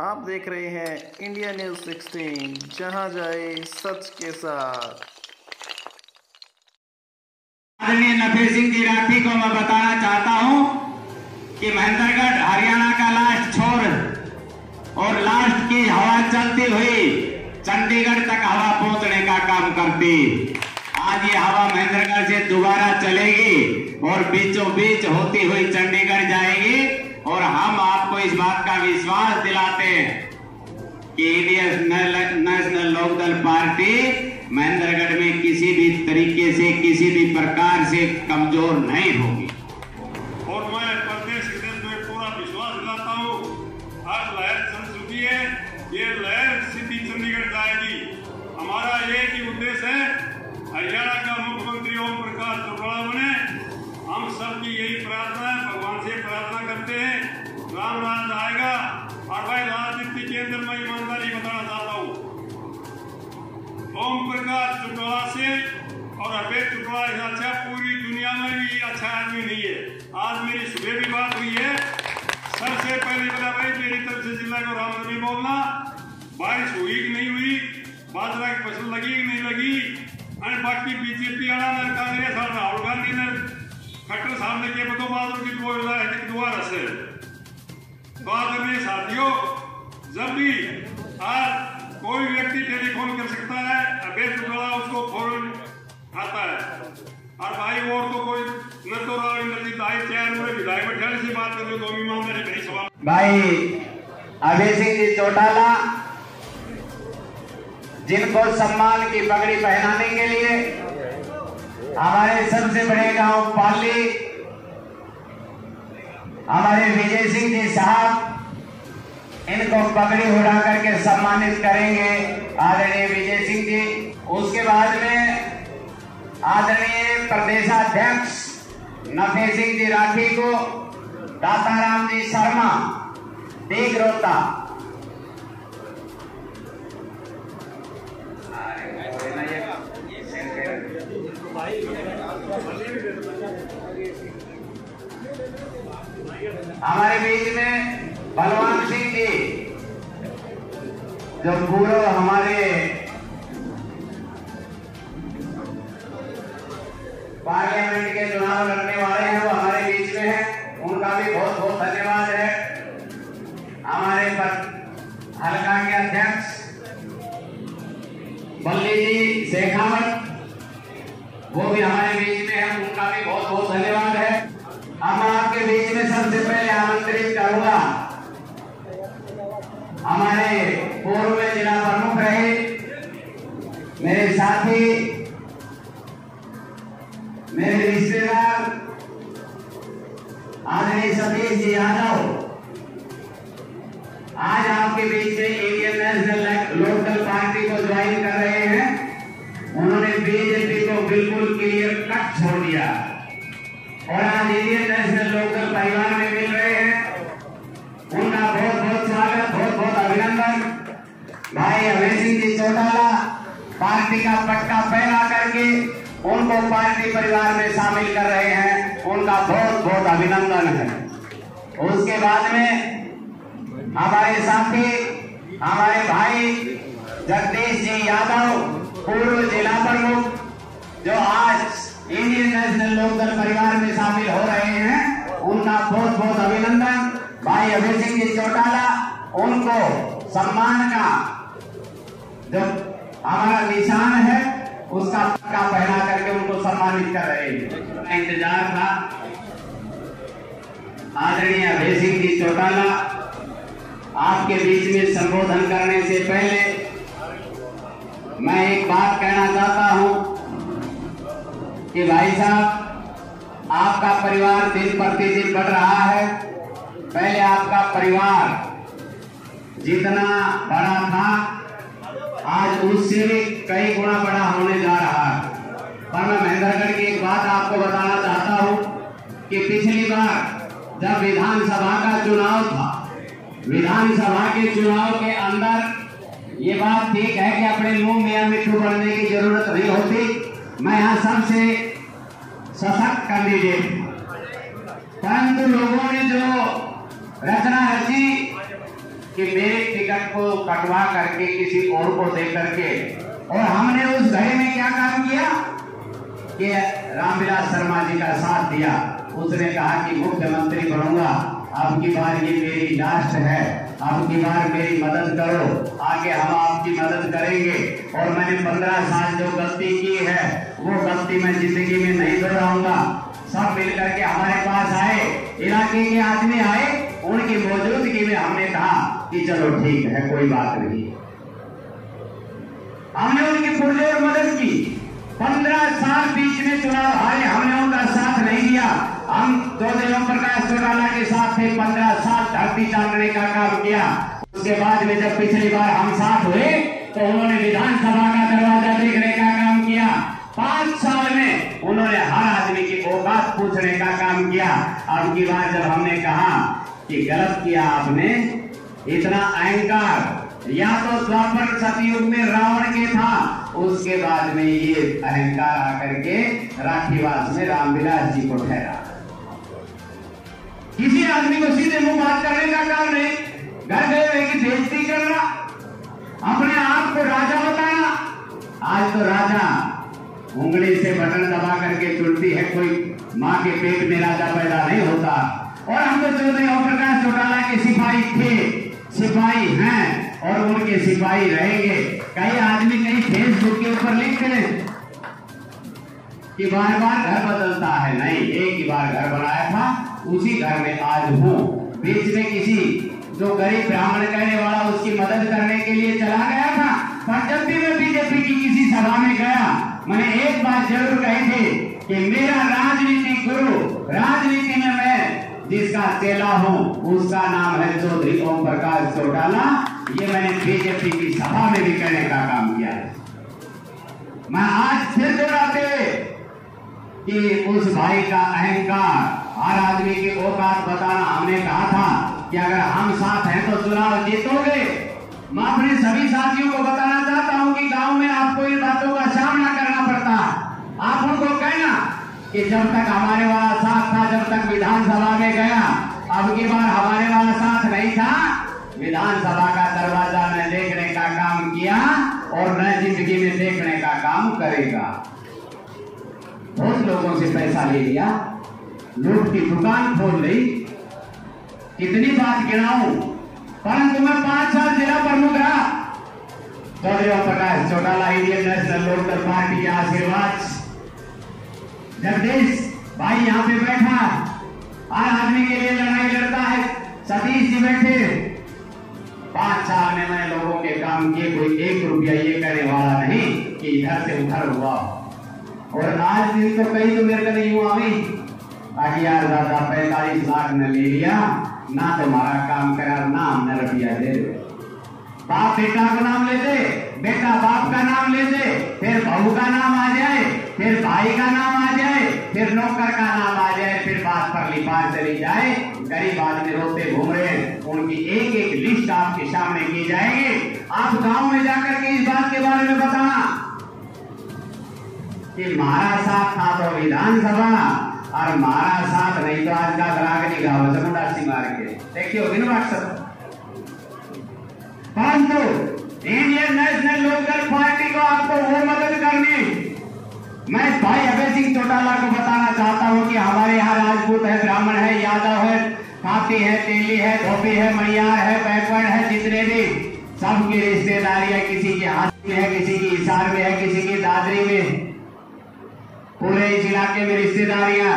आप देख रहे हैं इंडिया न्यूज़ 16, जहां जाए सच के साथ। आदरणीय नफे सिंह जी राठी को मैं बताना चाहता हूं कि महेंद्रगढ़ हरियाणा का लास्ट छोर और लास्ट की हवा चलती हुई चंडीगढ़ तक हवा पहुंचने का काम करती। आज ये हवा महेंद्रगढ़ से दोबारा चलेगी और बीचों बीच होती हुई चंडीगढ़ जाएगी। और हम आपको इस बात का विश्वास दिलाते हैं कि Indian National Lokdal Party Mahendragarh में किसी भी तरीके से किसी भी प्रकार से कमजोर नहीं होगी। और मैं प्रदेश में पूरा विश्वास दिलाता हूँ, आज लहर चल चुकी है, ये लहर सीधी चंडीगढ़ जाएगी। हमारा एक ही उद्देश्य है, हरियाणा का मुख्यमंत्री ओम प्रकाश चौटाला बने। हम सबकी यही प्रार्थना है, भगवान से प्रार्थना करते हैं, राम राज आएगा। और भाई राजनीति के अंदर मैं ईमानदारी बताना चाहता हूँ, ओम प्रकाश चौटाला से और अभय चौटाला से अच्छा पूरी दुनिया में भी अच्छा आदमी नहीं है। आज मेरी सुबह भी बात हुई है। सबसे पहले बोला भाई मेरी तरफ से जिला को राम नहीं बोलना, बारिश हुई कि नहीं हुई, बाजरा की फसल लगी कि नहीं लगी, और बाकी बीजेपी वाला ने कांग्रेस और राहुल गांधी ने खट्टर सामने के बतो बाजरों की दोबारा से। तो आदरणीय साथियों, जब भी आज कोई व्यक्ति टेलीफोन कर सकता है, अभय चौटाला उसको फौरन आता है। और भाई वो तो कोई न तो राव इंद्रजीत आई चार में विधायक बैठे से बात कर लो तो ईमानदारी भरी सवाल। भाई अभय सिंह जी चौटाला, जिनको सम्मान की पगड़ी पहनाने के लिए हमारे सबसे बड़े गांव पाली हमारे विजय सिंह जी साहब इनको पगड़ी उड़ा करके सम्मानित करेंगे, आदरणीय विजय सिंह जी। उसके बाद में आदरणीय प्रदेशाध्यक्ष नफे सिंह जी राठी को दाताराम जी शर्मा देगरोता, हमारे बीच में बलवान सिंह जी जो पूर्व हमारे पार्लियामेंट के चुनाव लड़ने वाले हैं, वो हमारे बीच में हैं, उनका भी बहुत बहुत धन्यवाद है। हमारे हल्का के अध्यक्ष बल्ली जी शेखावत, वो भी हमारे बीच में है, उनका भी बहुत बहुत धन्यवाद है। अब मैं आपके बीच में सबसे पहले आमंत्रित करूंगा हमारे पूर्व में जिला प्रमुख रहे मेरे साथी, मेरे रिश्तेदार आदरणीय सतीश जी यादव, आज आपके बीच में इंडियन नेशनल लोकदल पार्टी को ज्वाइन कर रहे हैं। उन्होंने बीजेपी को बिल्कुल क्लियर कट छोड़ दिया और आज इंडियन नेशनल लोकदल परिवार में मिल रहे हैं। उनका बहुत बहुत स्वागत, बहुत बहुत अभिनंदन। भाई अभय सिंह जी चौटाला पार्टी का पट्टा पहना करके उनको पार्टी परिवार में शामिल कर रहे हैं, उनका बहुत बहुत अभिनंदन है। उसके बाद में हमारे साथी हमारे भाई जगदीश जी यादव, पूर्व जिला प्रमुख, जो आज इंडियन नेशनल लोकदल परिवार में शामिल हो रहे हैं, उनका बहुत बहुत अभिनंदन। भाई अभय सिंह जी चौटाला, उनको सम्मान का जो हमारा निशान है उसका पट्टा पहना करके उनको सम्मानित कर रहे हैं। इंतजार था। आदरणीय अभय सिंह जी चौटाला, आपके बीच में संबोधन करने से पहले मैं एक बात कहना चाहता हूं कि भाई साहब, आपका परिवार दिन प्रतिदिन बढ़ रहा है। पहले आपका परिवार जितना बड़ा था, आज उससे भी कई गुना बड़ा होने जा रहा है। पर मैं महेंद्रगढ़ की एक बात आपको बताना चाहता हूं कि पिछली बार जब विधानसभा का चुनाव था, विधानसभा के चुनाव के अंदर ये बात ठीक है कि अपने मुंह में मिट्टू बनने की जरूरत नहीं होती। मैं यहाँ सबसे सशक्त कैंडिडेट, परंतु लोगों ने जो रचना रची कि मेरे टिकट को कटवा करके किसी और को दे करके, और हमने उस घड़ी में क्या काम किया कि रामविलास शर्मा जी का साथ दिया। उसने कहा कि मुख्यमंत्री बनूंगा, अब की बार ये मेरी लास्ट है, अब की बार मेरी मदद करो, आगे हम आपकी मदद करेंगे। और मैंने 15 साल जो गलती की है वो गलती मैं जिंदगी में नहीं दोहराऊंगा। सब मिलकर के हमारे पास आए, इलाके के आदमी आए, उनकी मौजूदगी में हमने कहा कि चलो ठीक है, कोई बात नहीं। हमने उनकी पुरजोर मदद की। 15 साल बीच में चुनाव हारे, हमने उनका साथ नहीं दिया। हम चौधरी ओम प्रकाश चौटाला के साथ थे, 15 साल धरती चाटने का काम किया। उसके बाद में जब पिछली बार हम साथ हुए तो उन्होंने विधानसभा का दरवाजा देखने का काम किया। 5 साल में उन्होंने हर आदमी की औकात पूछने का काम किया। अब की बार जब हमने कहा कि गलत किया आपने, इतना अहंकार या तो द्वापर सतयुग में रावण के था, उसके बाद में ये अहंकार आकर के राखीवास में रामविलास जी को ठहरा। किसी आदमी को सीधे मुंह बात करने का काम नहीं, घर गए हुए की बेइज्जती करना, अपने आप को राजा बताना। आज तो राजा उंगली से बटन दबा करके चुनती है, कोई माँ के पेट में राजा पैदा नहीं होता। और हम तो चौधरी ओम प्रकाश चौटाला के सिपाही थे, सिपाही हैं और उनके सिपाही रहेंगे। कई आदमी कहीं फेसबुक के ऊपर लिखते हैं कि बार बार घर बदलता है, नहीं, एक ही बार घर बनाया था, उसी घर में आज हूँ। बीच में किसी जो गरीब ब्राह्मण कहने वाला उसकी मदद करने के लिए चला गया था, पर जब भी मैं बीजेपी की किसी सभा में गया, मैंने एक बात जरूर कही थी कि मेरा राजनीतिक गुरु, राजनीति में मैं जिसका चेला हूं उसका नाम है चौधरी ओम प्रकाश चौटाला। ये मैंने बीजेपी की सभा में भी कहने का काम किया है। मैं आज फिर दोहराते हुए कि उस भाई का अहंकार, हर आदमी की औकात बताना, हमने कहा था कि अगर हम साथ हैं तो चुनाव जीतोगे। मैं अपने सभी साथियों को बताना चाहता हूं कि गांव में आपको इन बातों का सामना करना पड़ता है। आप उनको कहना कि जब तक हमारे वाला साथ था, जब तक विधानसभा में गया, अब की बार हमारे वाला साथ नहीं था, विधानसभा का दरवाजा न देखने का काम किया और न जिंदगी में देखने का काम करेगा। बहुत लोगों से पैसा ले लिया, लूट की दुकान खोल ली, कितनी बात गिनाऊं, परंतु मैं 5 साल जिला प्रमुख रहा। Chaudhary Om Prakash Chautala Indian National Lokdal party के आशीर्वाद, जगदीश भाई यहाँ पे बैठा, हर आदमी के लिए लड़ाई लड़ता है, सतीश जी बैठे। 5 साल में मैंने लोगों के काम किए, कोई 1 रुपया ये कहने वाला नहीं कि इधर से उधर हुआ। और आज दिन तो कहीं तो मेरे को नहीं हुआ भी यार दादा 45 लाख ने ले लिया, ना तुम्हारा काम करा, ना हमने रुपया दे दे। बाप बेटा का नाम लेते, बेटा बाप का नाम लेते, फिर बहू का नाम आ जाए, फिर भाई का नाम आ जाए, फिर नौकर का नाम आ जाए, फिर बात पर लिपान चली जाए। गरीब आदमी रोते घूम रहे हैं, उनकी एक एक लिस्ट आपके सामने की जाएगी। आप गांव में जाकर के इस बात के बारे में बताना कि हमारा साथ था तो विधानसभा और हमारा साथ नहीं तो आज का ग्राहक गाँव चमुंडासी मार के देखिए होगी ना व्हाट्सएप। परंतु इंडियन नेशनल लोकदल पार्टी को आपको वो मदद करनी। मैं भाई अभय सिंह चौटाला को बताना चाहता हूं कि हमारे यहाँ राजपूत है, ब्राह्मण है, यादव है, खाती है, तेली है, धोबी है, मैयार है, बैकवर्ड है, जितने भी सबकी रिश्तेदारी है, किसी की हाथ में है, किसी की हिसार में है, किसी की दादरी में, पूरे इस इलाके में रिश्तेदारियां।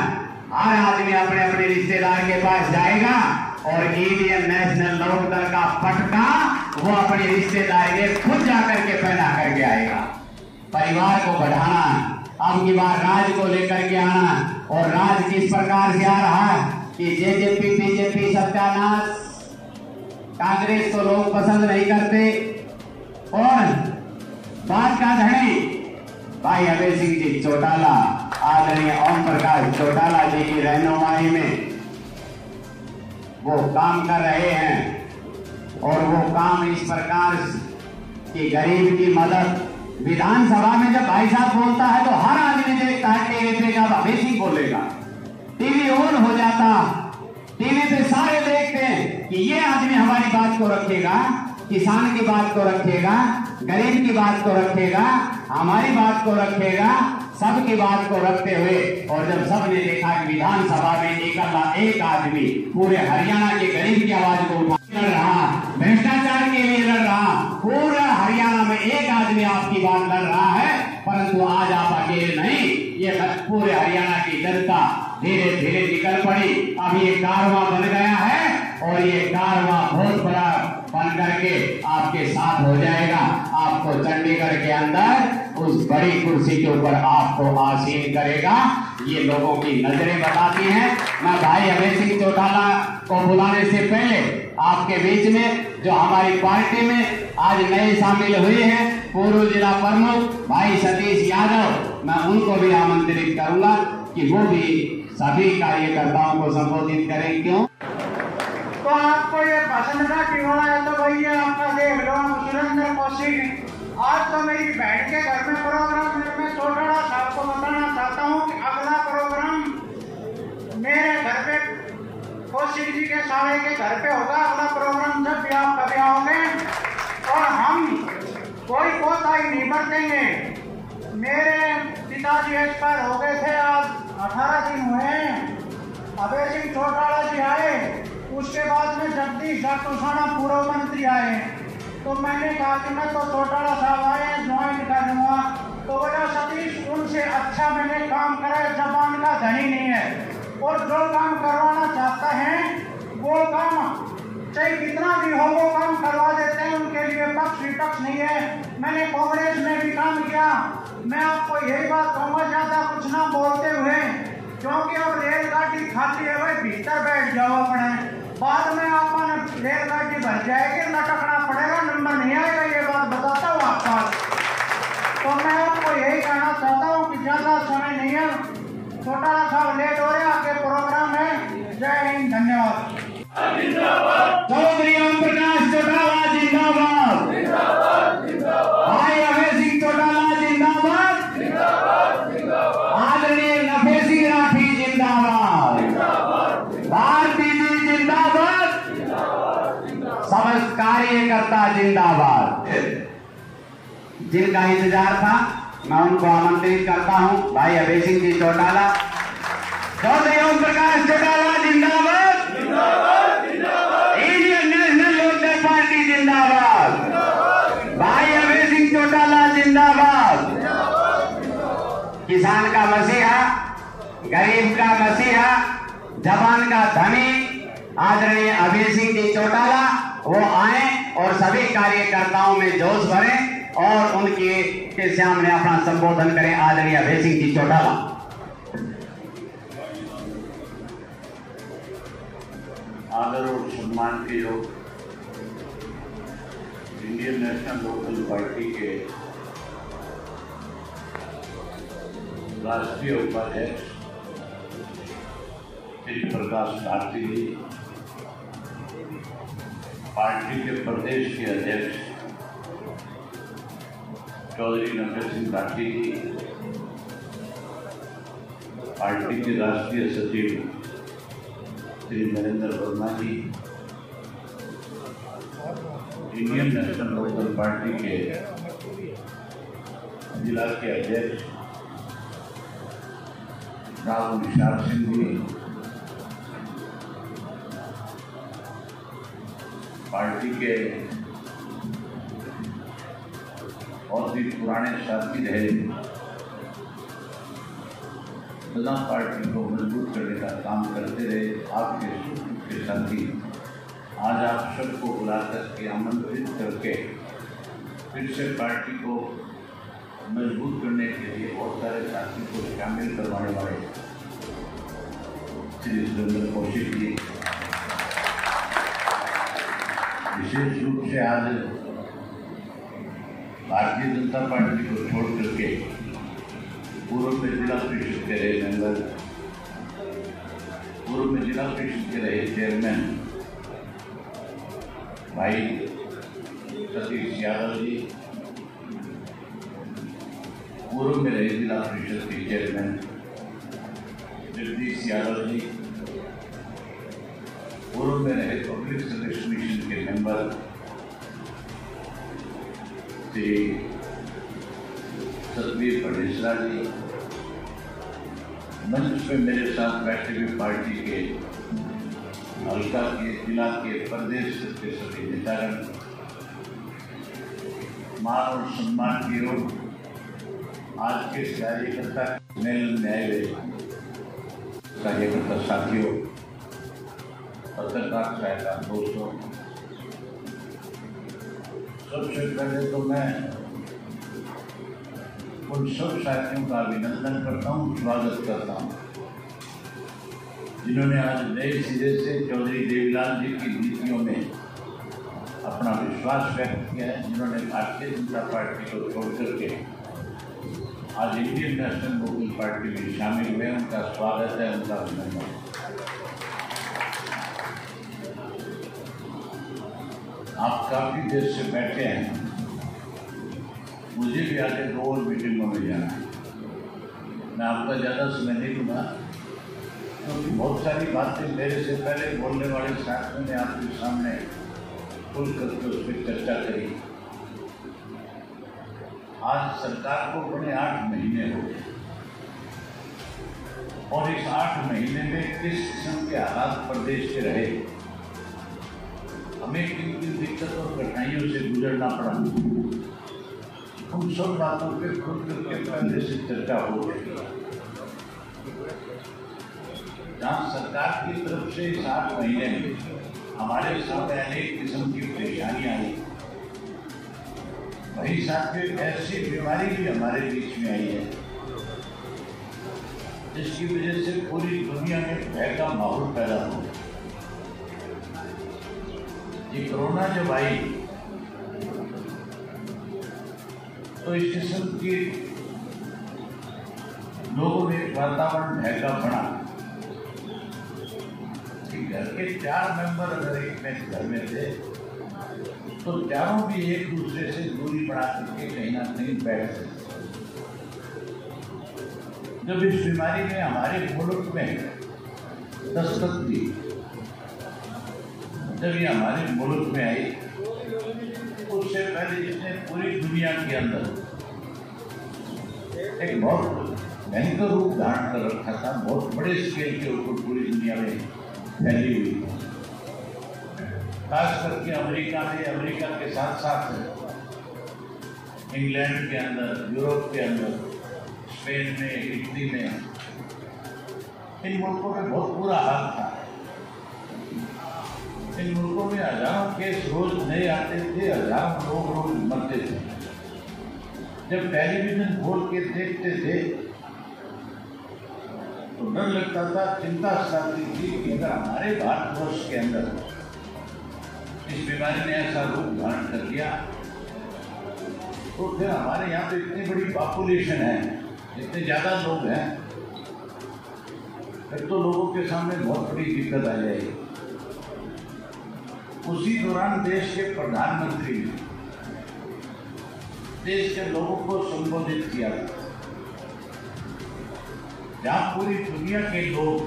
हर आदमी अपने अपने रिश्तेदार के पास जाएगा और इंडियन नेशनल लोकदल का पटका वो अपनी रिश्तेदारी में खुद जाकर के पहना करके आएगा। परिवार को बढ़ाना, अब की बार राज को लेकर के आना, और राज किस प्रकार से आ रहा है कि जेजेपी बीजेपी सत्यानाश, कांग्रेस को लोग पसंद नहीं करते। और बात का धनी भाई अभय सिंह जी चौटाला, आदरणीय ओम प्रकाश चौटाला जी की रहनुमाई में वो काम कर रहे हैं, और वो काम इस प्रकार की गरीब की मदद। विधानसभा में जब भाई साहब बोलता है तो हर आदमी देखता है टीवी पे, जब अभय सिंह बोलेगा टीवी ऑन हो जाता, टीवी पे सारे देखते हैं कि ये आदमी हमारी बात को रखेगा, किसान की बात को रखेगा, गरीब की बात को रखेगा, हमारी बात को रखेगा, सबकी बात को रखते हुए। और जब सबने देखा कि विधानसभा में एक आदमी पूरे हरियाणा के गरीब की आवाज को उठा लड़ रहा, भ्रष्टाचार के लिए लड़ रहा, पूरा हरियाणा में एक आदमी आपकी बात लड़ रहा है, परंतु आज आप अकेले नहीं, ये पूरे हरियाणा की जनता धीरे धीरे निकल पड़ी। अब ये कारवां बन गया है और ये कारवां बहुत बड़ा बन करके आपके साथ हो जाएगा। आपको चंडीगढ़ के अंदर उस बड़ी कुर्सी के ऊपर आपको आसीन करेगा। ये लोगों की नजरें बताती हैं। मैं भाई अभय सिंह चौटाला को बुलाने से पहले आपके बीच में जो हमारी पार्टी में आज नए शामिल हुए हैं, पूर्व जिला प्रमुख भाई सतीश यादव, मैं उनको भी आमंत्रित करूंगा कि वो भी सभी कार्यकर्ताओं को संबोधित करें। क्यों तो आपको ये पसंद था कि हो रहा है, तो भैया आपका देख लो सुरेंद्र कौशिक। आज तो मेरी बहन के घर में प्रोग्राम है। मैं चौटाला साहब को बताना चाहता हूँ कि अगला प्रोग्राम मेरे घर पे कौशिक जी के साले के घर पे होगा। अगला प्रोग्राम जब भी आप कभी आओगे, और हम कोई कोताही नहीं बरतेंगे। मेरे पिताजी एक्सपायर हो गए थे, आज 18 दिन हुए। अभय सिंह चौटाला जी आए, उसके बाद में जगदीश साना पूर्व मंत्री आए। तो मैंने कहा कि मैं तो चौटाला साहब आए ज्वाइन कर लूँगा। तो बोला सतीश उनसे अच्छा मैंने काम करा है, जबान का धनी नहीं है, और जो काम करवाना चाहता है वो काम चाहे कितना भी हो वो काम करवा देते हैं। उनके लिए पक्ष विपक्ष नहीं है। मैंने कांग्रेस में भी काम किया। मैं आपको यही बात कहूँगा, ज्यादा कुछ ना बोलते हुए, क्योंकि अब रेलगाड़ी खाती है भाई, भीतर बैठ जाओ अपने, बाद में आपने रेलगाड़ी भर जाएगी, लटकना पड़ेगा, नंबर नहीं आएगा। ये बात बताता हूँ आपका। तो मैं आपको यही कहना चाहता हूँ कि ज्यादा समय नहीं है, चौटाला साहब लेट हो रहे, आगे प्रोग्राम है। जय हिंद, धन्यवाद। चौधरी ओम प्रकाश चौटाला जिंदाबाद, भाई अभय सिंह चौटाला जिंदाबाद, आदरणीय नफे सिंह राठी जिंदाबाद, भारती जी जिंदाबाद, समस्त कार्यकर्ता जिंदाबाद। जिनका इंतजार था मैं उनको आमंत्रित करता हूं। भाई अभय सिंह जी चौटाला, चौधरी ओम प्रकाश चौटाला जिंदाबाद, इंडियन नेशनल लोकदल पार्टी जिंदाबाद, भाई अभय सिंह चौटाला जिंदाबाद। किसान का मसीहा, गरीब का मसीहा, जवान का धनी आदरणीय अभय सिंह जी चौटाला वो आए और सभी कार्यकर्ताओं में जोश भरें और उनके सामने अपना संबोधन करें। आदरणीय अभय सिंह जी चौटाला। आदर और सम्मान के योग इंडियन नेशनल लोकदल पार्टी के राष्ट्रीय उपाध्यक्ष श्री प्रकाश भारती जी, पार्टी के प्रदेश के अध्यक्ष चौधरी नफे सिंह राठी जी, पार्टी के राष्ट्रीय सचिव श्री नरेंद्र वर्मा जी, इंडियन नेशनल लोकदल पार्टी के जिला के अध्यक्ष राव निशार सिंह जी, पार्टी के बहुत ही पुराने साथी रहे, सदा पार्टी को मजबूत करने का काम करते रहे, आपके सुख के साथी, आज आप सबको बुला करके आमंत्रित करके फिर से पार्टी को मजबूत करने के लिए बहुत सारे साथी को शामिल करवाने वाले श्री सुरेंद्र कौशिक जी, विशेष रूप से आज भारतीय जनता पार्टी को छोड़ करके पूर्व में जिला परिषद के रहे मेंबर, पूर्व में जिला परिषद के रहे चेयरमैन भाई सतीश यादव जी, पूर्व में रहे जिला परिषद के चेयरमैन जगदीश यादव जी, पूर्व में रहे पब्लिक सर्विस कमीशन के मेंबर श्री सतवीर फडेसरा जी, मंच पे मेरे साथ बैठे हुए पार्टी के हल्का के, जिला के, प्रदेश के सभी नेतागण, मान और सम्मान की ओर आज के कार्यकर्ता मेल में आए हुए कार्यकर्ता साथियों, पत्रकार सहायता दोस्तों, सबसे पहले तो मैं उन सब साथियों का अभिनंदन करता हूँ, स्वागत करता हूँ जिन्होंने आज नए सिरे से चौधरी देवीलाल जी की नीतियों में अपना विश्वास व्यक्त किया है, जिन्होंने भारतीय जनता पार्टी को छोड़ करके आज इंडियन नेशनल पीपल पार्टी में शामिल हुए। उनका स्वागत है, उनका अभिनंदन। आप काफी देर से बैठे हैं, मुझे भी आगे 2 और मीटिंगों में जाना है। मैं आपका ज़्यादा समय नहीं लूँगा क्योंकि बहुत सारी बातें मेरे से पहले बोलने वाले साथियों ने आपके सामने खुल करके उस पर चर्चा करी। आज सरकार को बड़े 8 महीने हो गए और इस 8 महीने में किस किस्म के हालात प्रदेश के रहे, हमें किन किन दिक्कतों और कठिनाइयों से गुजरना पड़ा, उन सब बातों पे खुद करके पहले से चर्चा हो गई। जहाँ सरकार की तरफ से इस 8 महीने में हमारे सामने अनेक किस्म की परेशानियां आई, वही साथ में ऐसी बीमारी भी हमारे बीच में आई है जिसकी वजह से पूरी दुनिया में भय का माहौल पैदा हो गया। ये कोरोना जब आई तो इस किस्म की लोगों में वातावरण भय का बना कि घर के 4 मेंबर अगर एक में घर में थे तो चारों भी एक दूसरे से दूरी बढ़ा करके कहीं ना कहीं बैठ सकते। जब इस बीमारी ने हमारे मुल्क में दस्तक दी, जब ये हमारे मुल्क में आई, उससे पहले इसने पूरी दुनिया के अंदर एक बहुत भयंकर रूप धारण कर रखा था, बहुत बड़े स्केल के ऊपर पूरी दुनिया में फैली हुई थी। खास करके अमेरिका में, अमेरिका के साथ साथ इंग्लैंड के अंदर, यूरोप के अंदर, स्पेन में, इटली में, इन मुल्कों में बहुत बुरा हाल था। इन मुल्कों में हजारों केस रोज नए आते थे, हजारों लोग रोज मरते थे। जब टेलीविजन खोल के देखते थे तो डर लगता था, चिंता सताती थी कि अगर हमारे भारतवर्ष के अंदर इस बीमारी ने ऐसा रूप धारण कर लिया तो फिर हमारे यहाँ पे इतनी बड़ी पॉपुलेशन है, इतने ज़्यादा लोग हैं, फिर तो लोगों के सामने बहुत बड़ी दिक्कत आ जाएगी। उसी दौरान देश के प्रधानमंत्री ने देश के लोगों को संबोधित किया था, जहाँ पूरी दुनिया के लोग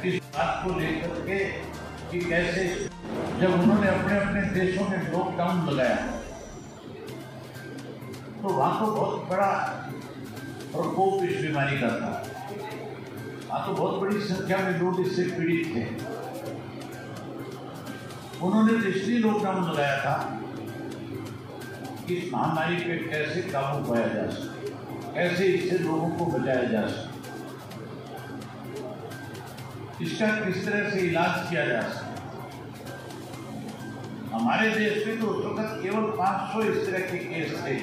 इस बात को लेकर के कि कैसे जब उन्होंने अपने अपने देशों में लॉकडाउन लगाया तो वहाँ तो बहुत बड़ा प्रकोप इस बीमारी का था, वहाँ तो बहुत बड़ी संख्या में लोग इससे पीड़ित थे। उन्होंने तो इसलिए लॉकडाउन लगाया था कि इस महामारी पे कैसे काबू पाया जा सके, कैसे इससे लोगों को बचाया जा सके, इसका किस तरह से इलाज किया जा सके। हमारे देश में तो उस वक्त केवल 500 इस तरह के केस थे,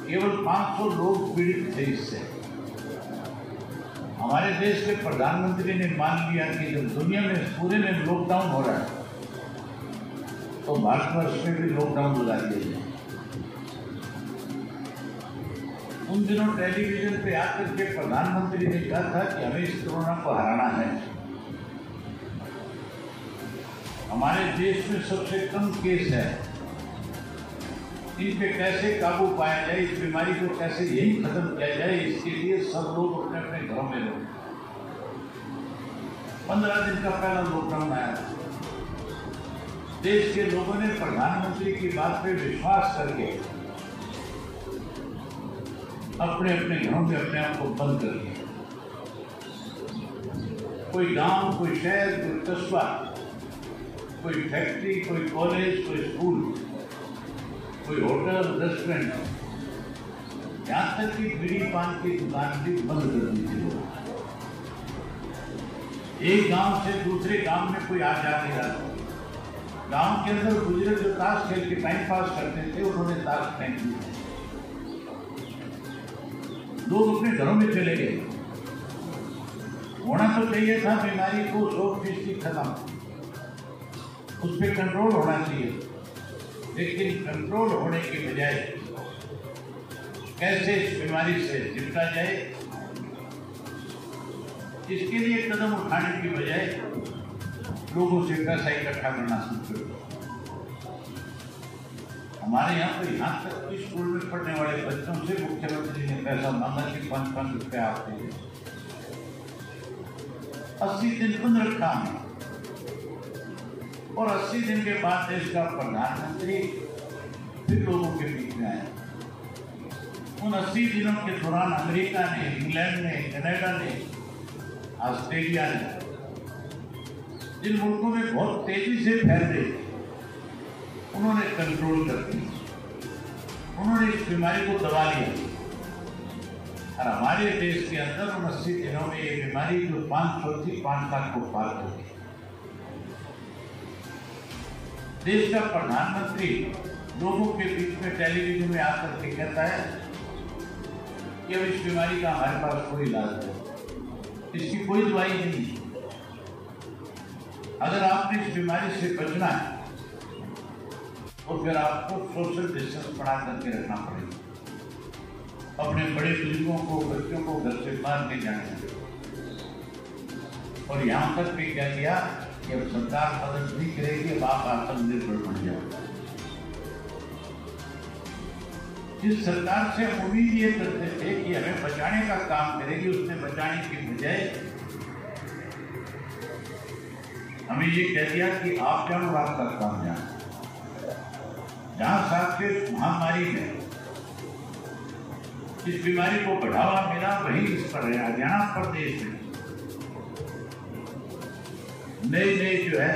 केवल 500 लोग पीड़ित थे इससे। हमारे देश के प्रधानमंत्री ने मान लिया कि जब दुनिया में पूरे में लॉकडाउन हो रहा है तो भारतवर्ष में भी लॉकडाउन लगा दिया जाए। उन दिनों टेलीविजन पे आकर के प्रधानमंत्री ने कहा था कि हमें इस कोरोना को हराना है। हमारे देश में सबसे कम केस है, इन पे कैसे काबू पाया जाए, इस बीमारी को कैसे यही खत्म किया जाए, इसके लिए सब लोग अपने अपने घरों में रहो। 15 दिन का पहला लॉकडाउन आया, देश के लोगों ने प्रधानमंत्री की बात पे विश्वास करके अपने अपने घरों में अपने आप को बंद कर दिया। कोई गांव, कोई शहर, कोई कस्बा, कोई फैक्ट्री, कोई कॉलेज, कोई स्कूल, कोई होटल, रेस्टोरेंट, यहाँ तक कि बीड़ी पान की दुकान भी बंद कर दी थी। एक गांव से दूसरे गांव में कोई आ जा नहीं रहा। गांव के अंदर बुजुर्ग जो ताश खेल के टाइम पास करते थे, उन्होंने ताश फेंक दिया। लोग अपने घरों में चले गए। होना तो चाहिए था बीमारी को 100% खत्म, उस पर कंट्रोल होना चाहिए, लेकिन कंट्रोल होने के बजाय कैसे इस बीमारी से निपटा जाए, इसके लिए कदम उठाने की बजाय लोगों से पैसा इकट्ठा करना शुरू कर। हमारे यहाँ तो यहाँ तक कि स्कूल में पढ़ने वाले बच्चों से मुख्यमंत्री ने पैसा मांगा कि 5-5 रुपये आप देंगे। 80 दिन बंद रखा हमने, और 80 दिन के बाद देश का प्रधानमंत्री फिर लोगों के बीच में आया। उन 80 दिनों के दौरान अमेरिका ने, इंग्लैंड ने, कनाडा ने, ऑस्ट्रेलिया ने, जिन मुल्कों में बहुत तेजी से फैल रही थी, उन्होंने कंट्रोल कर दिया, उन्होंने इस बीमारी को दबा लिया। और हमारे देश के अंदर उन 80 दिनों में ये बीमारी जो 500 थी 5 लाख को पार कर गई। देश का प्रधानमंत्री लोगों के बीच में टेलीविजन में आकर के कहता है कि अब इस बीमारी का हमारे पास कोई इलाज नहीं, इसकी कोई दवाई नहीं। अगर आपने इस बीमारी से बचना है तो फिर आपको सोशल डिस्टेंस बना करके रखना पड़ेगा। अपने बड़े बुजुर्गों को, बच्चों को घर से बाहर नहीं जाने। और यहाँ तक भी क्या किया कि अब सरकार मदद नहीं करेगी, अब आप आत्मनिर्भर बन जाओ। जिस सरकार से हम उम्मीद ये करते थे कि हमें बचाने का काम करेगी, उसने बचाने की बजाय हमें ये कह दिया कि आप जानो, आपका काम जानो। जहां साथ महामारी में इस बीमारी को बढ़ावा मिला, वही इस पर हरियाणा प्रदेश में नए जो है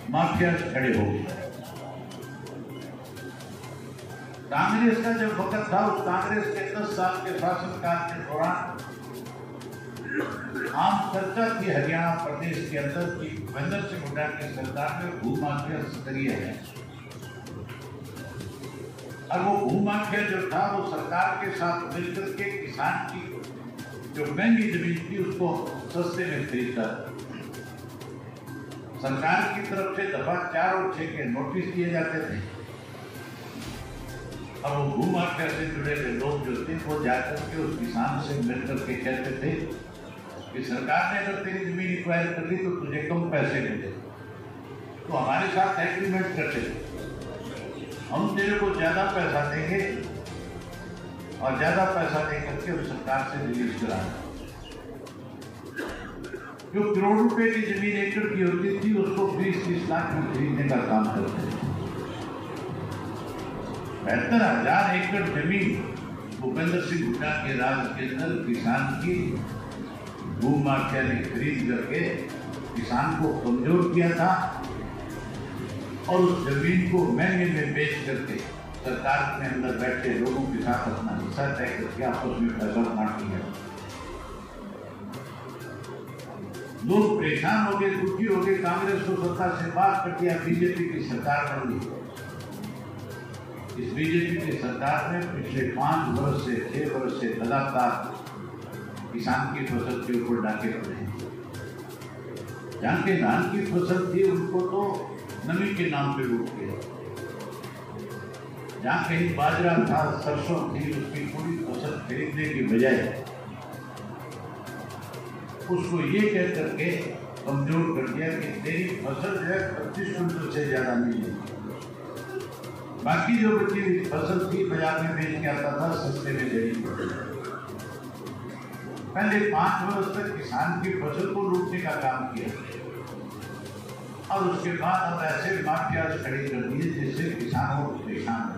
माफिया खड़े हो गए। कांग्रेस का जब वक्त था, उस कांग्रेस के 10 साल के शासनकाल के दौरान आम चर्चा थी हरियाणा प्रदेश के अंदर की भूपेंद्र सिंह हुड्डा की सरकार में भूमाफिया सक्रिय है। और वो भूमाफिया जो था वो सरकार के साथ मिलकर के किसान की जो महंगी जमीन थी उसको सस्ते में खरीदता। सरकार की तरफ से दफा 4 और 6 के नोटिस दिए जाते थे, और वो भूमाफिया से जुड़े हुए लोग जो थे वो जाकर के उस किसान से मिलकर के कहते थे कि सरकार ने अगर तेरी जमीन एक्वायर कर ली तो तुझे कम पैसे मिले, तो हमारे साथ एग्रीमेंट करते थे, हम तेरे को ज्यादा पैसा देंगे और ज्यादा पैसा देकर के उस सरकार से रिलीज कराना। जो करोड़ रुपए की जमीन एकड़ की होती थी उसको 20-30 लाख में खरीदने का काम करते थे। 72,000 एकड़ जमीन भूपेंद्र सिंह हुड्डा के राज के अंदर किसान की भूमाफिया ने खरीद करके किसान को कमजोर किया था, और उस जमीन को महंगे में बेच करके सरकार के अंदर बैठे लोगों के साथ अपना हिस्सा तय करके आपस में पैसा बांट लिया। लोग परेशान हो गए, दुखी हो गए, कांग्रेस को सत्ता से बात कर दिया, बीजेपी की सरकार बन गई। इस बीजेपी की सरकार ने पिछले 5 वर्ष से 6 वर्ष से लगातार किसान की फसल के ऊपर डाके पड़े। जहाँ के धान की फसल थी उनको तो नमी के नाम पे रोक दिया। जहाँ कहीं बाजरा था, सरसों थी, उसकी पूरी फसल खरीदने की बजाय उसको ये कह करके कमजोर कर दिया कि तेरी फसल जो है 25 क्विंटल से ज्यादा नहीं है। बाकी जो बची हुई फसल थी बाजार में बेच के आता था, सस्ते में देनी पड़ती। पहले 5 वर्ष तक किसान की फसल को लूटने का काम किया। और उसके बाद अब ऐसे माफिया खड़ी कर दिए जिससे किसानों को परेशान हो।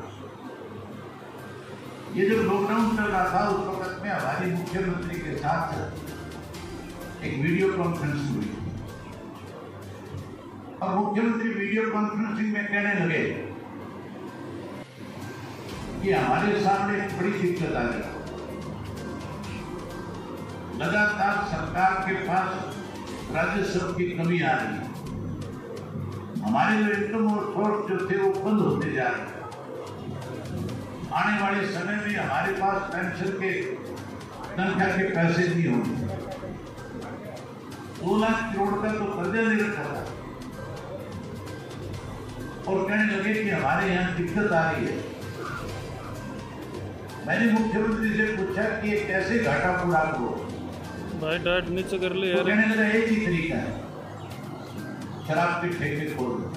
ये जब लॉकडाउन चल रहा था उस वक्त में हमारी मुख्यमंत्री के साथ एक वीडियो कॉन्फ्रेंस हुई और मुख्यमंत्री वीडियो कॉन्फ्रेंसिंग में कहने लगे कि हमारे सामने एक बड़ी दिक्कत आ गई। लगातार सरकार के पास राजस्व की कमी आ रही है। हमारे जो इनकम और सोर्स जो थे वो बंद होते जा रहे हैं। आने वाले समय में हमारे पास पेंशन के तनख्वाह के पैसे नहीं होंगे। 2 लाख करोड़ का तो कर्जा ले रखा था और कहने लगे कि हमारे यहाँ दिक्कत आ रही है। मैंने मुख्यमंत्री से पूछा कि ये कैसे घाटा पूरा करो। भाई डाट नीचे कर ले तो यार। कहने लगा एक ही तरीका है, शराब के ठेके खोल दो।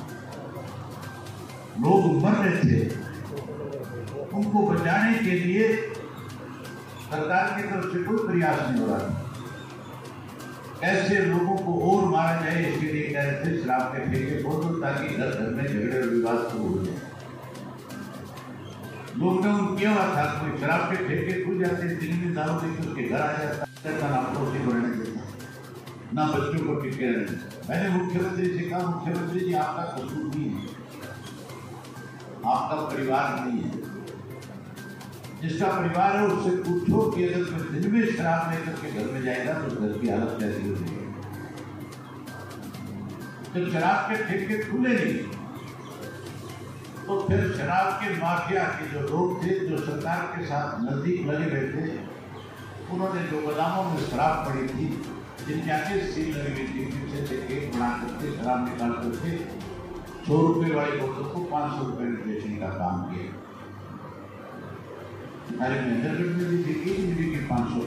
लोग मर रहे थे, उनको बचाने के लिए सरकार की तरफ से कोई प्रयास नहीं हो रहा। कैसे लोगों को और मारा जाए इसके लिए कह रहे थे शराब के ठेके खोल दो ताकि घर घर में झगड़े और विवाद शुरू हो जाए। लॉकडाउन किया हुआ था, कोई शराब के ठेके खुल जाते, दिन में दारू लेकर के घर आ जाता, ना पड़ोसी को रहने देता, ना बच्चों को टिके रहने देता। मैंने मुख्यमंत्री से कहा, मुख्यमंत्री जी आपका कसूर नहीं है, आपका परिवार नहीं है। जिसका परिवार है उससे पूछो कि अगर कोई दिन में शराब लेकर के घर में जाएगा तो घर की हालत कैसी हो जाएगी। जब शराब के ठेके खुले नहीं तो फिर शराब के माफिया के जो लोग थे जो सरकार के साथ नजदीक लगे हुए थे, उन्होंने जो गोदामों में शराब पड़ी थी जिनके आगे सील लगी हुई थी, पीछे से केक बना करके शराब निकाल करके 100 रुपये वाली बोतल को 500 रुपये में बेचने का काम किया। हमारे महेंद्रगढ़ में भी देखिए मिली की 500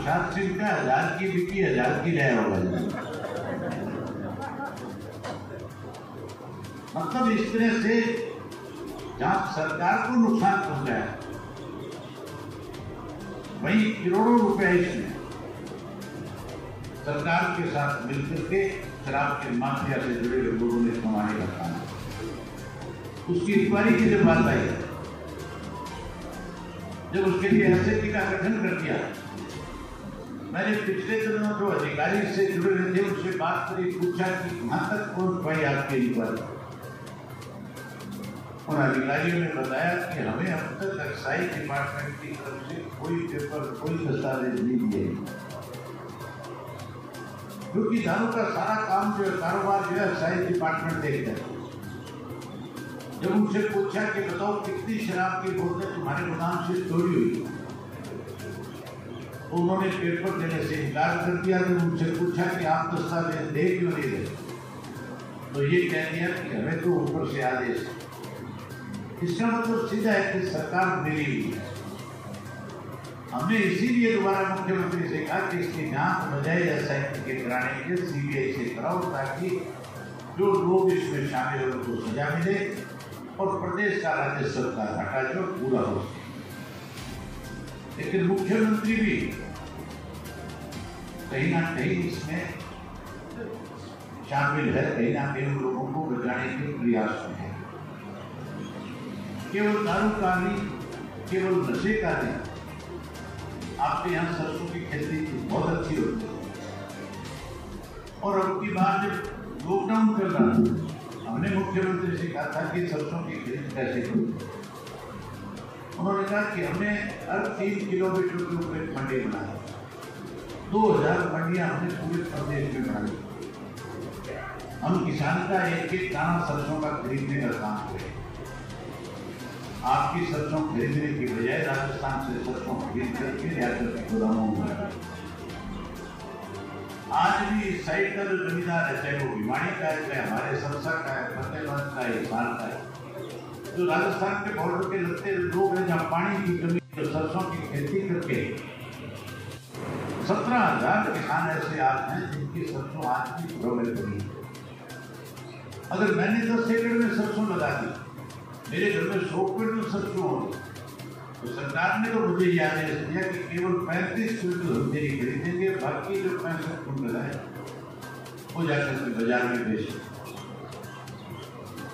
शायद सिंह का 1000 की बिकी 1000 की रहा होगा। मतलब इस तरह से जहां सरकार को नुकसान पहुंचाया वहीं करोड़ों रुपए इसमें सरकार के साथ मिलकर के शराब के माफिया से जुड़े हुए लोगों ने कमाने का काम। उसकी इंक्वायरी की जब बात आई, जब उसके लिए एसआईटी का गठन कर दिया, मैंने पिछले दिनों जो अधिकारी से जुड़े हुए थे उससे बात करी, पूछा कि कहां तक पहुंच पाई आपकी इंक्वायरी। और अधिकारियों ने बताया कि हमें अब तक एक्साइज डिपार्टमेंट की तरफ से कोई पेपर कोई दस्तावेज नहीं दिए, क्योंकि दारू का सारा काम जो है कारोबार जो है एक्साइज डिपार्टमेंट देखता है। जब उनसे पूछा कि बताओ कितनी शराब की बोतलें तुम्हारे गोदाम से चोरी हुई, तो उन्होंने पेपर देने से इनकार कर दिया। जब उनसे पूछा कि आप दस्तावेज दे क्यों नहीं रहे, तो ये कह दिया कि हमें तो ऊपर से आदेश। इसका मतलब सीधा है कि सरकार मिली हुई है। हमने इसीलिए दोबारा मुख्यमंत्री से कहा कि इसकी जांच बजाय एसआईटी के कराने के सीबीआई से कराओ, ताकि जो लोग इसमें शामिल हैं उनको सजा मिले और प्रदेश का राजस्व का घाटा जो पूरा हो सके। लेकिन मुख्यमंत्री भी कहीं ना कहीं इसमें शामिल है, कहीं ना कहीं उन लोगों को बचाने के प्रयास में है। केवल दारू का नहीं, केवल नशे का नहीं, आपके यहाँ सरसों की खेती बहुत अच्छी होती है। और अब की बात जब लॉकडाउन चल रहा था, हमने मुख्यमंत्री से कहा था कि सरसों की खेती कैसे करें। उन्होंने कहा कि हमने हर 3 किलोमीटर के ऊपर एक मंडी बनाई, 2000 मंडियां हमने पूरे प्रदेश में बनाई। हम किसान का एक एक दाना सरसों का खरीदने का काम करें। आपकी सरसों खरीदने की बजाय राजस्थान से सरसों खरीद करके रियासत के गोदामों में। आज भी इस साइड का जो जमींदार है, चाहे वो भिवाड़ी का है, चाहे हमारे सरसा का है, फतेहगंज का है, हिसार का है, जो राजस्थान के बॉर्डर के लगते लोग हैं जहाँ पानी की कमी, जो सरसों की खेती करके 17,000 किसान ऐसे आज हैं जिनकी सरसों आज की घरों में बनी। अगर मैंने 10 एकड़ में सरसों लगा दी, मेरे घर में 100 क्विंटल सरसों होगी, तो सरकार ने तो मुझे ये आदेश दिया कि केवल 35 क्विंटल हम तेरी खरीदेंगे, बाकी जो 65 क्विंटल है वो जाकर के बाजार में बेचें।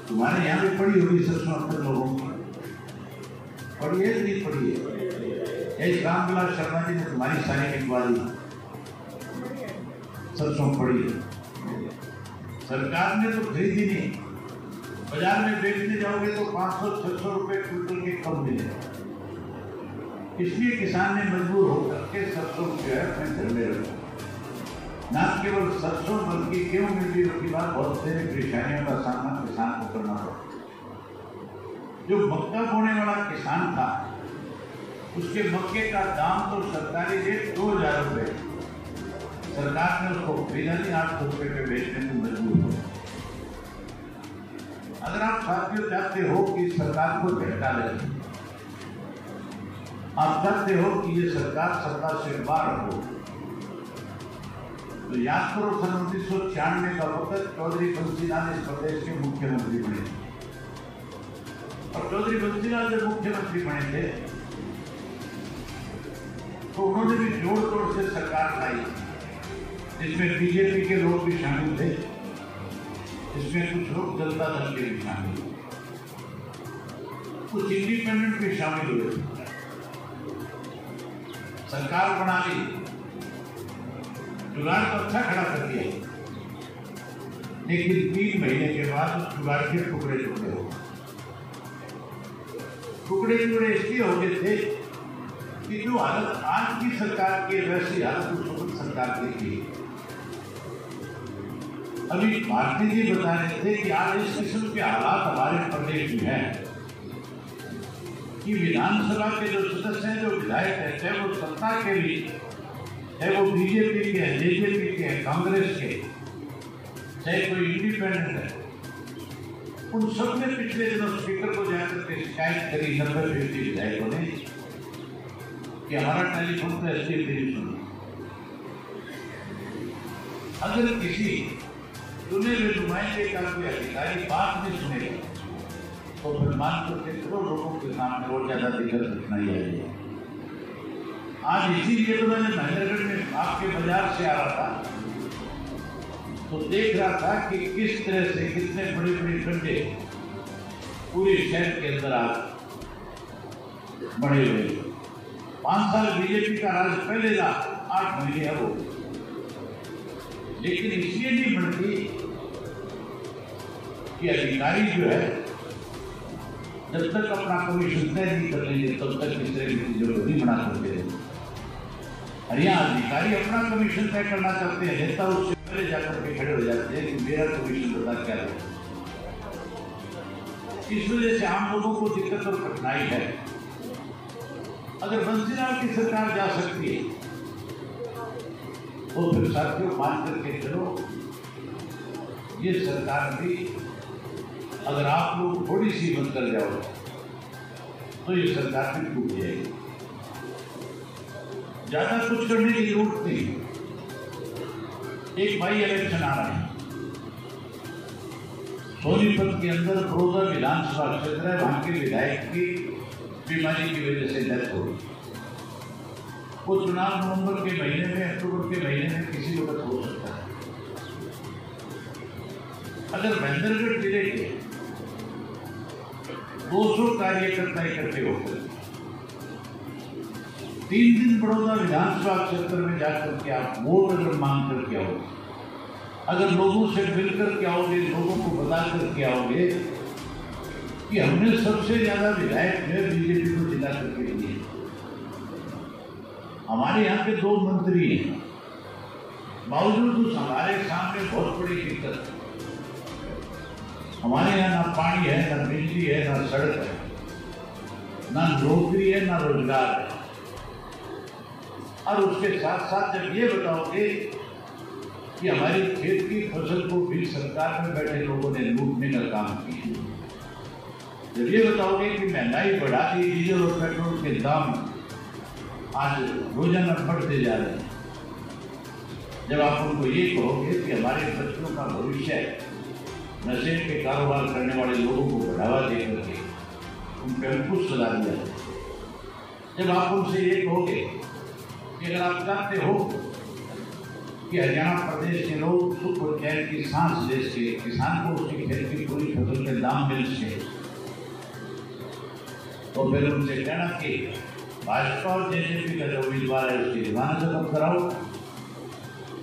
तुम्हारे यहाँ भी पड़ी होगी सरसों अपने लोगों की, पड़ी है नहीं पड़ी है? एक रामविलास शर्मा जी ने तुम्हारी सारी बिकवा दी, सरसों पड़ी है। सरकार ने तो खरीदी नहीं, बाजार में बेचने जाओगे तो 500-600 रुपए क्विंटल के कम मिलेगा। इसलिए किसान ने मजबूर होकर के सरसों जो है अपने घर में रखा। न केवल सरसों बल्कि गेहूं में भी उसकी बात बहुत से परेशानियों का सामना किसान को करना पड़ा। जो मक्का बोने वाला किसान था उसके मक्के का दाम तो सरकारी रेट 2000 रुपए, सरकार ने उसको खरीदा नहीं, 800 रुपए पे बेचने को मजबूर हो। अगर आप साथियों चाहते हो कि सरकार को झटका लगे, आप चाहते हो कि ये सरकार सत्ता से बाहर हो, तो याद करो सन 1996 का वक्त चौधरी बंसीलाल इस प्रदेश के मुख्यमंत्री बने और चौधरी बंसीलाल जब मुख्यमंत्री बने थे तो उन्होंने भी जोड़ तोड़ से सरकार लाई, जिसमें बीजेपी के लोग भी शामिल थे, जिसमें कुछ लोग जनता दल के भी शामिल थे, कुछ इंडिपेंडेंट भी शामिल हुए। सरकार बना ली, जुगाड़ तो अच्छा खड़ा कर दिया, लेकिन 3 महीने के बाद उस जुगाड़ के टुकड़े टुकड़े हो टुकड़े इसलिए हो गए थे कि जो हालत आज की सरकार की वैसी हालत उस वक्त सरकार की थी। अभी भारती जी बता रहे थे कि आज इस किस्म के हालात हमारे प्रदेश में हैं कि विधानसभा के जो सदस्य हैं, जो विधायक हैं, चाहे वो सत्ता के लिए, चाहे वो बीजेपी के हैं, जेजेपी के हैं, कांग्रेस के, चाहे कोई इंडिपेंडेंट है, उन सब ने पिछले दिनों स्पीकर को जाकर के शिकायत करी 90% विधायकों ने कि हमारा टेलीफोन तो एसडीएम नहीं सुना। अगर किसी चुने हुए नुमाइंदे का कोई अधिकारी बात नहीं सुनेगा तो फिर मान करके चलो लोगों के सामने और ज्यादा दिक्कत कठिनाई आएगी। आज इसीलिए तो मैंने महेंद्रगढ़ में आपके बाजार से आ रहा था तो देख रहा था कि किस तरह से कितने बड़े बड़े खड्डे पूरे शहर के अंदर आज बड़े हुए। 5 साल बीजेपी का राज पहले था, 8 महीने अब हो, लेकिन इसलिए नहीं बनती कि अधिकारी जो है जब तक अपना कमीशन तय नहीं कर लेंगे तब तक इस तरह की चीजों को नहीं बना सकते। हरियाणा अधिकारी अपना कमीशन तय करना चाहते हैं, नेता उससे पहले जाकर के खड़े हो जाते हैं कि मेरा कमीशन बता क्या है। इस वजह से आम लोगों को दिक्कत और कठिनाई है। अगर बंसीलाल की सरकार जा सकती है तो फिर साथियों मान करके चलो ये सरकार भी, अगर आप लोग थोड़ी सी बंद कर जाओ तो ये सरकार भी टूट जाएगी। ज्यादा कुछ करने की जरूरत नहीं। एक बाई इलेक्शन आ रहा है, सोनीपत के अंदर बड़ौदा विधानसभा क्षेत्र है, वहां के विधायक की बीमारी की वजह से डेथ हो गई। वो चुनाव नवंबर के महीने में, अक्टूबर के महीने में किसी वक्त हो सकता है। अगर महेंद्रगढ़ जिले के 200 कार्यकर्ता इकट्ठे होकर 3 दिन बड़ौदा विधानसभा क्षेत्र में जाकर के आप वोट अगर मांग करके आओगे, अगर लोगों से मिलकर के आओगे, लोगों को बता करके आओगे कि हमने सबसे ज्यादा विधायक जो है बीजेपी को जिला करके दिए, हमारे यहाँ के 2 मंत्री हैं, बावजूद उस हमारे सामने बहुत बड़ी दिक्कत है। हमारे यहाँ ना पानी है, ना बिजली है, ना सड़क है, ना नौकरी है, ना रोजगार है। और उसके साथ साथ जब ये बताओगे कि हमारी खेत की फसल को भी सरकार में बैठे लोगों ने लूटने का काम किया, जब ये बताओगे कि महंगाई बढ़ा दी, डीजल और पेट्रोल के दाम आज रोजाना बढ़ते जा रहे हैं, जब आप उनको ये कहोगे कि हमारे बच्चों का भविष्य नशे के कारोबार करने वाले लोगों को बढ़ावा देकर के उन पर अंकुश लगा दिया, जब आप उनसे ये कहोगे कि अगर आप चाहते हो कि हरियाणा प्रदेश के लोग सुख और चैन की सांस ले सके, किसान को उसकी खेत की पूरी फसल के दाम मिल सके, तो फिर उनसे कहना कि भाजपा और जेजेपी का जो उम्मीदवार है उसकी दीवाना जब्त कराओ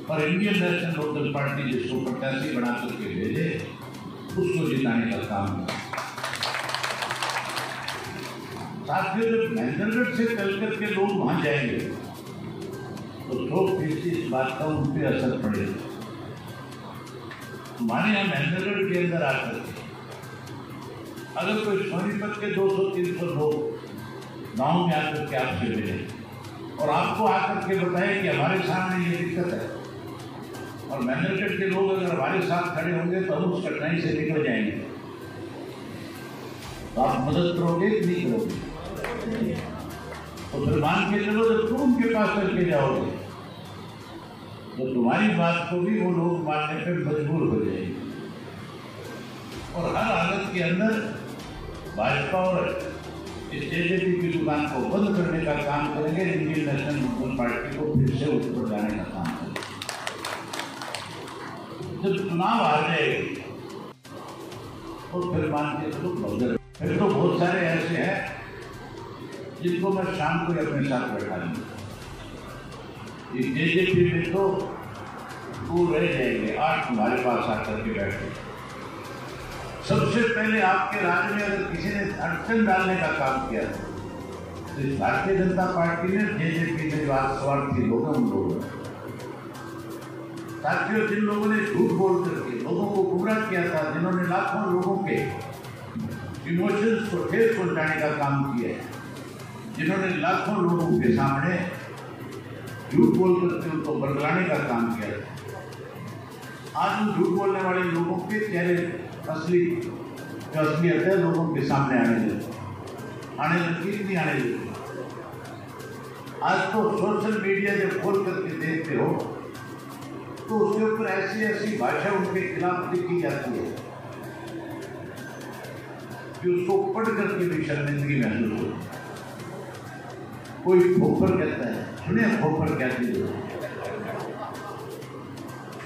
और इंडियन नेशनल लोकल पार्टी जिसको प्रत्याशी बना करके भेजे उसको जिताने का काम करें। साथियों, जब महेंद्रगढ़ से चल करके लोग वहां जाएंगे तो 100% इस बात का उन पर असर पड़ेगा। हमारे यहाँ महेंद्रगढ़ के अंदर आकर अगर कोई सोनीपत के 200-300 लोग गांव में आकर के आपसे मिले और आपको आकर के बताए कि हमारे सामने ये दिक्कत है और महेंद्रगढ़ के लोग अगर हमारे साथ खड़े होंगे तो हम उस कठिनाई से निकल जाएंगे, तो आप मदद करोगे कि नहीं करोगे? तो फिर मान के चलो जब तुम उनके पास करके जाओगे तो तुम्हारी बात को भी वो लोग मानने पर मजबूर हो जाएंगे और हर हालत के अंदर भाजपा और इस जेजेपी की दुकान को बंद करने का काम करेंगे, इंडियन नेशनल लोकल पार्टी को फिर से ऊपर जाने का काम करेंगे। जब चुनाव आ जाएगी तो फिर मान के चलो बंद। फिर तो बहुत सारे ऐसे हैं जिनको मैं शाम को अपने साथ बैठा लूंगा। इस जेजेपी में तो वो रह जाएंगे, 8 तुम्हारे पास आकर के बैठे। सबसे पहले आपके राज्य में अगर किसी ने अड़चन डालने का काम किया तो इस भारतीय जनता पार्टी ने जेजेपी में जो स्वार्थी लोग उन लोगों साथियों, जिन लोगों ने झूठ बोल करके लोगों को गुमराह किया था, जिन्होंने लाखों लोगों के इमोशंस को ठेस पहुंचाने का काम किया है, जिन्होंने लाखों लोगों के सामने झूठ बोल करके उनको बरगलाने का काम किया है, आज उन झूठ बोलने वाले लोगों के चेहरे असलियत है लोगों के सामने आने लगी नहीं आने लगी। आज तो सोशल मीडिया जब खोल करके देखते हो तो उसके ऊपर ऐसी ऐसी भाषा उनके खिलाफ लिखी जाती है कि उसको पढ़ करके भी शर्मिंदगी महसूस होती है। कोई खोपर कहता है, सुनिए खोपर क्या चीज है।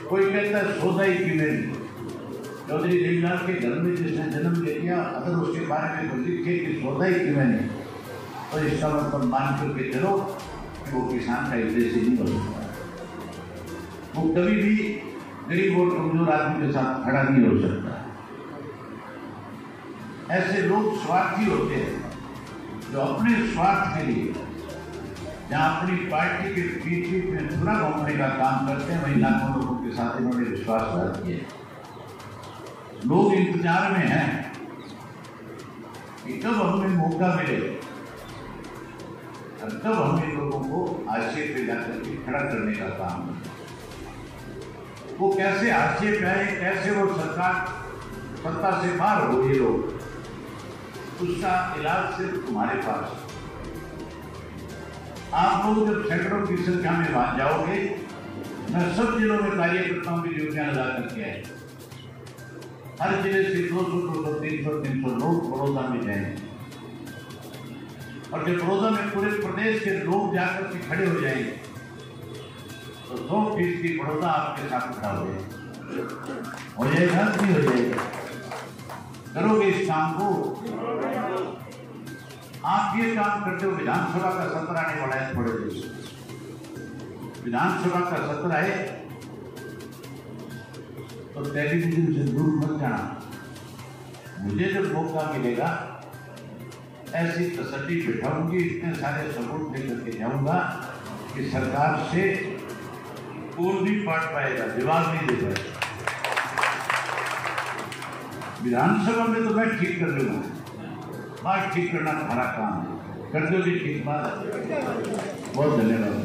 कोई कहता है सौदाई की मेरी, चौधरी देवीलाल के घर में जिसने जन्म ले लिया, अगर उसके बारे में कुछ लिखे कि सौदाई की मैंने, तो इसका मतलब मान करके चलो कि वो किसान का हितैषी नहीं बन सकता, वो कभी भी गरीब और कमजोर आदमी के साथ खड़ा नहीं हो सकता। ऐसे लोग स्वार्थी होते हैं जो अपने स्वार्थ के लिए जहाँ अपनी पार्टी के बीच में पूरा घूमने का काम करते हैं, वहीं लाखों लोगों के साथ इन्होंने विश्वासघात किया। लोग इंतजार में हैं कि कब हमें मौका मिले और कब हम इन लोगों को हाशिए पे जाकर के खड़ा करने का काम करें। वो कैसे हाशिए पे आए, कैसे वो सरकार सत्ता से बाहर हो ये लोग, उसका इलाज सिर्फ तुम्हारे पास। आप लोग जब सैकड़ों की संख्या में वहां जाओगे, मैं सब जिलों में कार्यकर्ताओं की ड्यूटियां लगा करके आए, हर जिले से 200, 300 लोग बड़ौदा में जाएंगे और जब बड़ौदा में पूरे प्रदेश के लोग जाकर के खड़े हो जाएंगे तो 100% बड़ौदा आपके साथ खड़ा हो जाएगा, नहीं हो जाएगा। करोगे इस काम को? आप ये काम करते हो। विधानसभा का सत्र आने वाला है थोड़े दिन से, विधानसभा का सत्र आए तो टेलीविजन से दूर मत जाना। मुझे जब मौका मिलेगा ऐसी तसल्ली बिठाऊंगी, इतने सारे सबूत लेकर के जाऊंगा कि सरकार से कौन भी पाट पाएगा, जवाब नहीं दे पाएगा। विधानसभा में तो मैं ठीक कर लूंगा, बात ठीक करना हमारा काम है। कर दो जी ठीक बात। बहुत धन्यवाद।